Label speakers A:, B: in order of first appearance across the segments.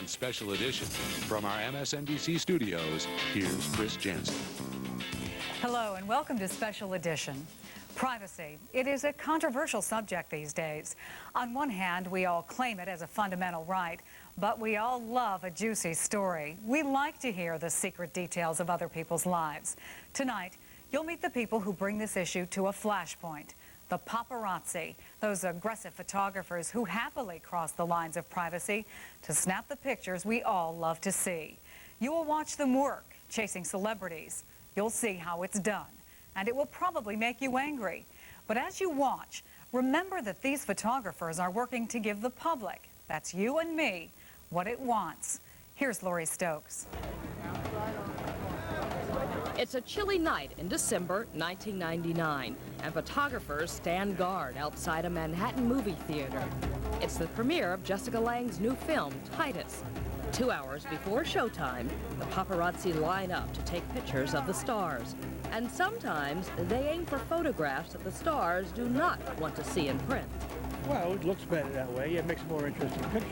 A: on Special Edition. From our MSNBC studios, here's Chris Jansen.
B: Hello and welcome to Special Edition. Privacy. It is a controversial subject these days. On one hand, we all claim it as a fundamental right, but we all love a juicy story. We like to hear the secret details of other people's lives. Tonight, you'll meet the people who bring this issue to a flashpoint. The paparazzi, those aggressive photographers who happily cross the lines of privacy to snap the pictures we all love to see. You will watch them work, chasing celebrities. You'll see how it's done. And it will probably make you angry. But as you watch, remember that these photographers are working to give the public, that's you and me, what it wants. Here's Lori Stokes.
C: It's a chilly night in December 1999, and photographers stand guard outside a Manhattan movie theater. It's the premiere of Jessica Lange's new film, Titus. 2 hours before showtime, the paparazzi line up to take pictures of the stars. And sometimes they aim for photographs that the stars do not want to see in print.
D: Well, it looks better that way. It makes a more interesting picture.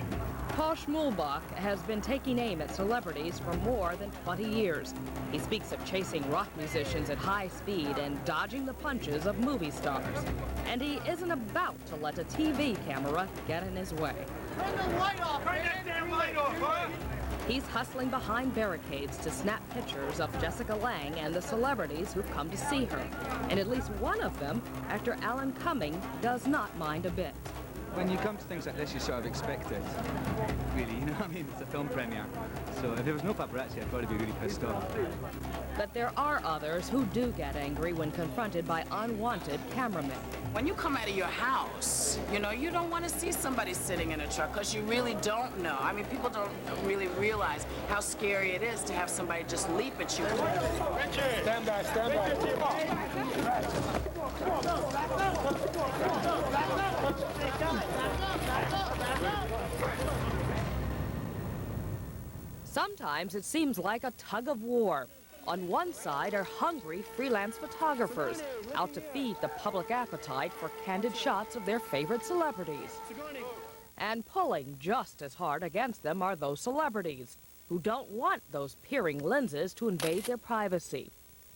C: Paul Schmulbach has been taking aim at celebrities for more than 20 years. He speaks of chasing rock musicians at high speed and dodging the punches of movie stars. And he isn't about to let a TV camera get in his way.
E: Turn the light off! Turn that damn light off, huh?
C: He's hustling behind barricades to snap pictures of Jessica Lange and the celebrities who've come to see her. And at least one of them, actor Alan Cumming, does not mind a bit.
F: When you come to things like this, you sort of expect it, really, you know what I mean? It's a film premiere. So if there was no paparazzi, I'd probably be really pissed off.
C: But there are others who do get angry when confronted by unwanted cameramen.
G: When you come out of your house, you know, you don't want to see somebody sitting in a truck because you really don't know. I mean, people don't really realize how scary it is to have somebody just leap at you.
D: Richard! Stand by, stand by.
C: Sometimes it seems like a tug of war. On one side are hungry freelance photographers out to feed the public appetite for candid shots of their favorite celebrities. And pulling just as hard against them are those celebrities who don't want those peering lenses to invade their privacy.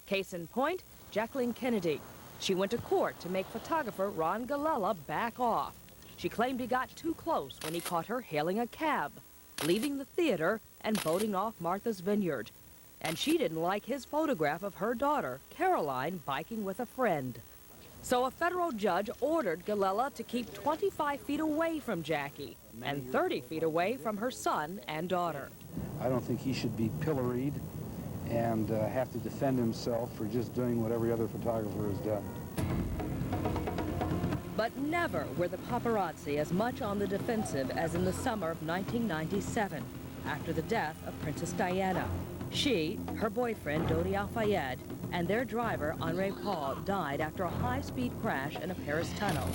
C: Case in point, Jacqueline Kennedy. She went to court to make photographer Ron Galella back off. She claimed he got too close when he caught her hailing a cab, leaving the theater and boating off Martha's Vineyard. And she didn't like his photograph of her daughter, Caroline, biking with a friend. So a federal judge ordered Galella to keep 25 feet away from Jackie and 30 feet away from her son and daughter.
H: I don't think he should be pilloried and have to defend himself for just doing what every other photographer has done.
C: But never were the paparazzi as much on the defensive as in the summer of 1997, after the death of Princess Diana. She, her boyfriend Dodi Al-Fayed, and their driver Henri Paul died after a high-speed crash in a Paris tunnel.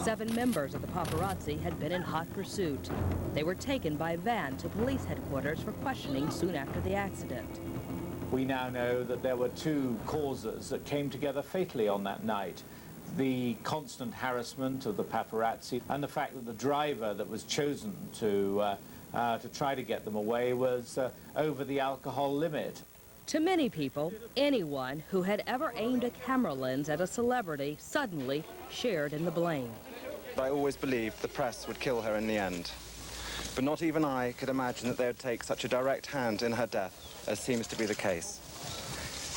C: 7 members of the paparazzi had been in hot pursuit. They were taken by van to police headquarters for questioning soon after the accident.
I: We now know that there were 2 causes that came together fatally on that night. The constant harassment of the paparazzi and the fact that the driver that was chosen to try to get them away was over the alcohol limit.
C: To many people, anyone who had ever aimed a camera lens at a celebrity suddenly shared in the blame.
J: I always believed the press would kill her in the end. But not even I could imagine that they would take such a direct hand in her death, as seems to be the case.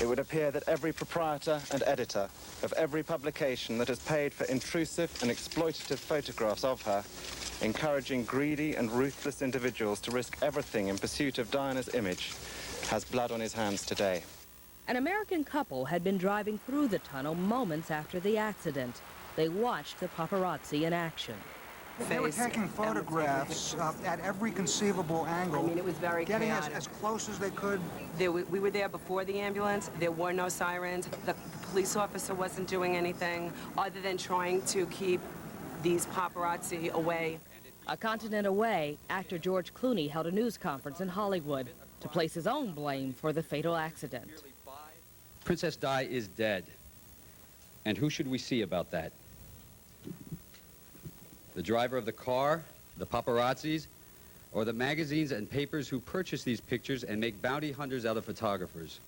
J: It would appear that every proprietor and editor of every publication that has paid for intrusive and exploitative photographs of her, encouraging greedy and ruthless individuals to risk everything in pursuit of Diana's image, has blood on his hands today.
C: An American couple had been driving through the tunnel moments after the accident. They watched the paparazzi in action.
K: They were taking photographs at every conceivable angle.
L: I mean, it was very
K: getting
L: chaotic.
K: as close as they could.
L: We were there before the ambulance. There were no sirens. The police officer wasn't doing anything other than trying to keep these paparazzi away.
C: A continent away, actor George Clooney held a news conference in Hollywood to place his own blame for the fatal accident.
M: Princess Di is dead. And who should we see about that? The driver of the car, the paparazzis, or the magazines and papers who purchase these pictures and make bounty hunters out of photographers.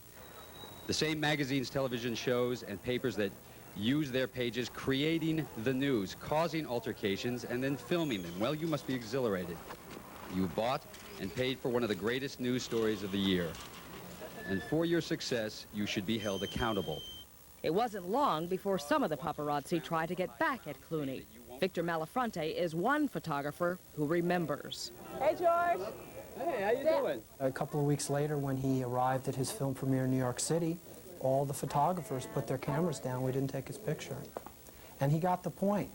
M: The same magazines, television shows, and papers that use their pages creating the news, causing altercations, and then filming them. Well, you must be exhilarated. You bought and paid for one of the greatest news stories of the year. And for your success, you should be held accountable.
C: It wasn't long before some of the paparazzi tried to get back at Clooney. Victor Malafronte is one photographer who remembers.
L: Hey, George.
F: Hey, how you doing?
N: A couple of weeks later, when he arrived at his film premiere in New York City, all the photographers put their cameras down. We didn't take his picture. And he got the point.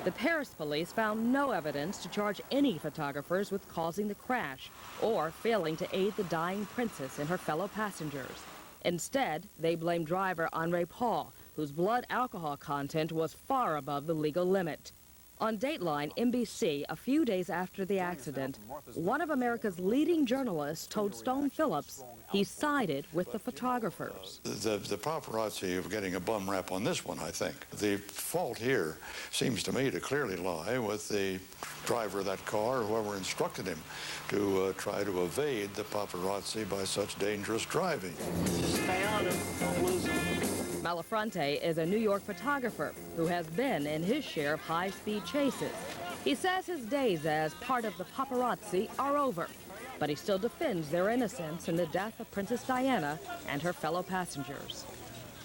C: The Paris police found no evidence to charge any photographers with causing the crash or failing to aid the dying princess and her fellow passengers. Instead, they blamed driver Henri Paul, whose blood alcohol content was far above the legal limit. On Dateline NBC, a few days after the accident, one of America's leading journalists told Stone Phillips he sided with the photographers.
O: The paparazzi are getting a bum rap on this one, I think. The fault here seems to me to clearly lie with the driver of that car or whoever instructed him to try to evade the paparazzi by such dangerous driving.
E: Stay on him, don't lose him.
C: Malafronte is a New York photographer who has been in his share of high-speed chases. He says his days as part of the paparazzi are over, but he still defends their innocence in the death of Princess Diana and her fellow passengers.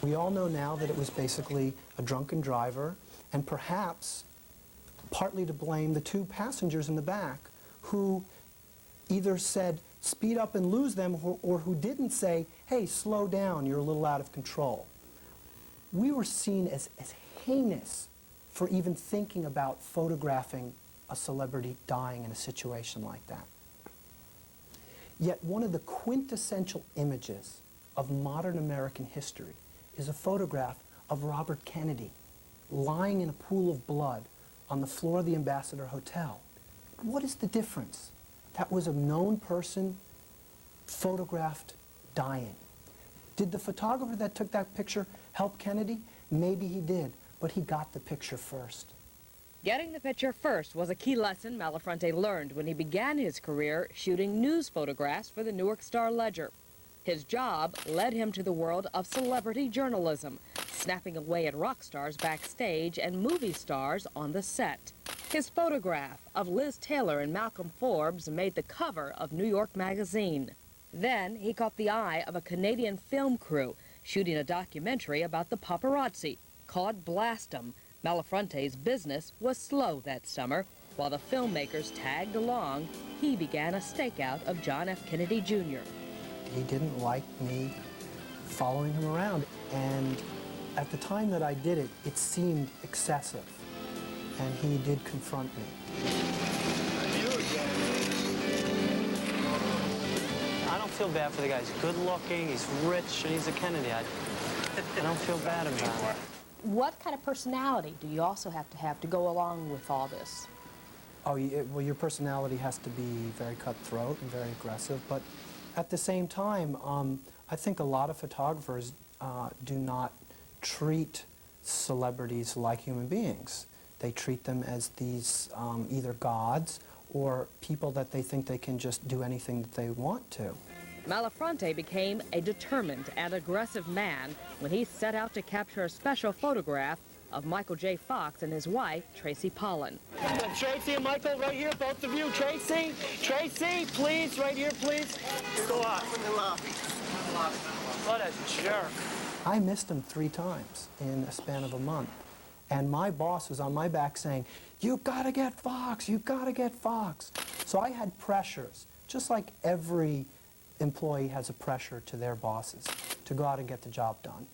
N: We all know now that it was basically a drunken driver, and perhaps partly to blame the two passengers in the back who either said, speed up and lose them, or who didn't say, hey, slow down, you're a little out of control. We were seen as heinous for even thinking about photographing a celebrity dying in a situation like that. Yet one of the quintessential images of modern American history is a photograph of Robert Kennedy lying in a pool of blood on the floor of the Ambassador Hotel. What is the difference? That was a known person photographed dying. Did the photographer that took that picture help Kennedy? Maybe he did, but he got the picture first.
C: Getting the picture first was a key lesson Malafronte learned when he began his career shooting news photographs for the Newark Star-Ledger. His job led him to the world of celebrity journalism, snapping away at rock stars backstage and movie stars on the set. His photograph of Liz Taylor and Malcolm Forbes made the cover of New York Magazine. Then he caught the eye of a Canadian film crew shooting a documentary about the paparazzi called Blast 'Em. Malafronte's business was slow that summer. While the filmmakers tagged along, he began a stakeout of John F. Kennedy Jr.
N: He didn't like me following him around, and at the time that I did it, it seemed excessive, and he did confront me.
P: I don't feel bad for the guy. He's good looking, he's rich, and he's a Kennedy. I don't feel bad about it.
Q: What kind of personality do you also have to go along with all this?
N: Oh, well, your personality has to be very cutthroat and very aggressive, but at the same time, I think a lot of photographers do not treat celebrities like human beings. They treat them as these either gods or people that they think they can just do anything that they want to.
C: Malafronte became a determined and aggressive man when he set out to capture a special photograph of Michael J. Fox and his wife, Tracy Pollan.
E: Tracy and Michael, right here, both of you. Tracy, please, right here, please. Go on. What a jerk.
N: I missed him 3 times in a span of a month. And my boss was on my back saying, "You've got to get Fox, you've got to get Fox." So I had pressures, just like every employee has a pressure to their bosses to go out and get the job done.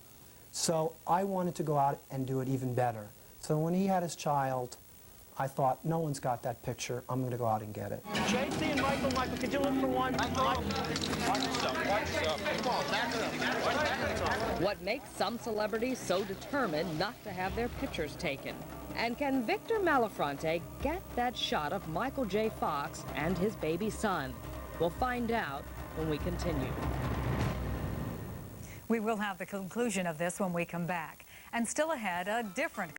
N: So I wanted to go out and do it even better. So when he had his child, I thought, no one's got that picture, I'm going to go out and get it.
E: Tracy and Michael, could you look for one?
C: What makes some celebrities so determined not to have their pictures taken? And can Victor Malafronte get that shot of Michael J. Fox and his baby son? We'll find out when we continue.
B: We will have the conclusion of this when we come back. And still ahead, a different